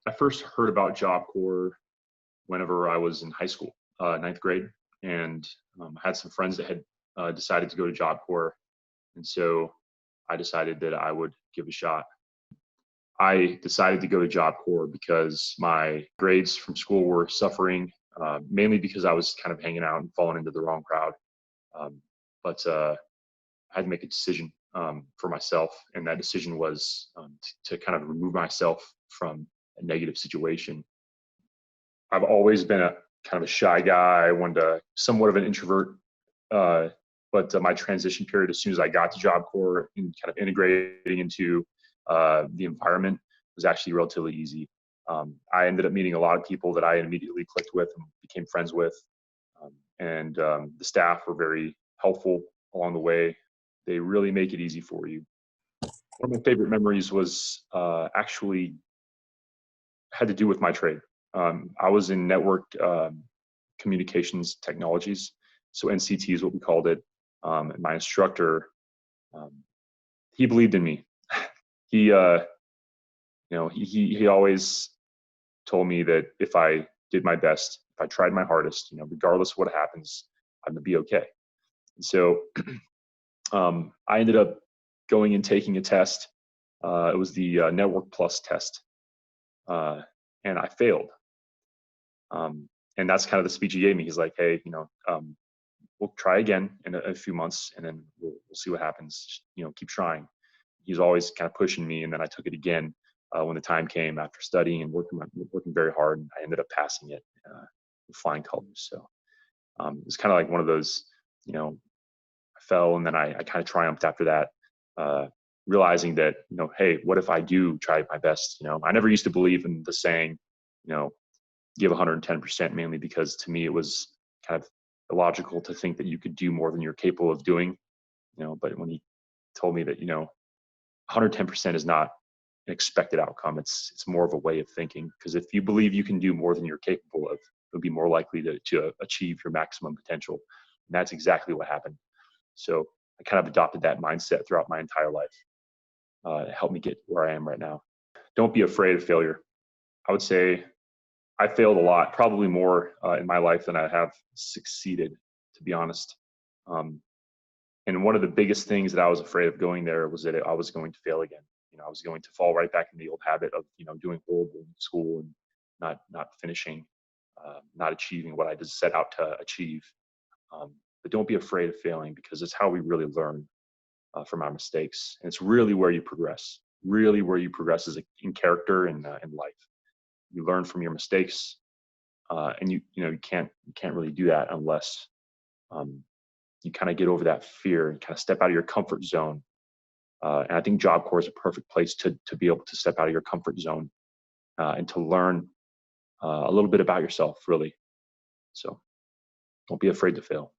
I first heard about Job Corps whenever I was in high school, ninth grade, and I had some friends that had decided to go to Job Corps, and so I decided that I would give it a shot. I decided to go to Job Corps because my grades from school were suffering, mainly because I was kind of hanging out and falling into the wrong crowd. Um, but I had to make a decision for myself, and that decision was to kind of remove myself from a negative situation. I've always been a kind of a shy guy. I wanted to somewhat of an introvert, uh, but my transition period, as soon as I got to Job Corps and kind of integrating into the environment, was actually relatively easy. I ended up meeting a lot of people that I immediately clicked with and became friends with, and the staff were very helpful along the way. They really make it easy for you. One of my favorite memories was actually had to do with my trade. I was in network communications technologies, so NCT is what we called it. And my instructor, um, he believed in me. He, he always told me that if I did my best, if I tried my hardest, regardless of what happens, I'm gonna be okay. And so I ended up going and taking a test. It was the Network Plus test, uh, and I failed. And that's kind of the speech he gave me. He's like, "Hey, we'll try again in a few months, and then we'll see what happens. Just, keep trying." He's always kind of pushing me, and then I took it again when the time came after studying and working very hard, and I ended up passing it with flying colors. So it's kind of like one of those, I fell, and then I kind of triumphed after that, uh, realizing that, hey, what if I do try my best? I never used to believe in the saying, you know, give 110%, mainly because to me it was kind of illogical to think that you could do more than you're capable of doing. But when he told me that, 110% is not an expected outcome. It's more of a way of thinking, because if you believe you can do more than you're capable of, you'll be more likely to achieve your maximum potential. And that's exactly what happened. So I kind of adopted that mindset throughout my entire life. It helped me get where I am right now. Don't be afraid of failure. I would say I failed a lot, probably more in my life than I have succeeded, to be honest. Um, and one of the biggest things that I was afraid of going there was that I was going to fail again. I was going to fall right back in the old habit of doing horrible in school and not finishing, not achieving what I just set out to achieve. But don't be afraid of failing, because it's how we really learn from our mistakes, and it's really where you progress. Really, where you progress is in character and in life. You learn from your mistakes, and you can't really do that unless you kind of get over that fear and kind of step out of your comfort zone. And I think Job Corps is a perfect place to be able to step out of your comfort zone and to learn a little bit about yourself, really. So don't be afraid to fail.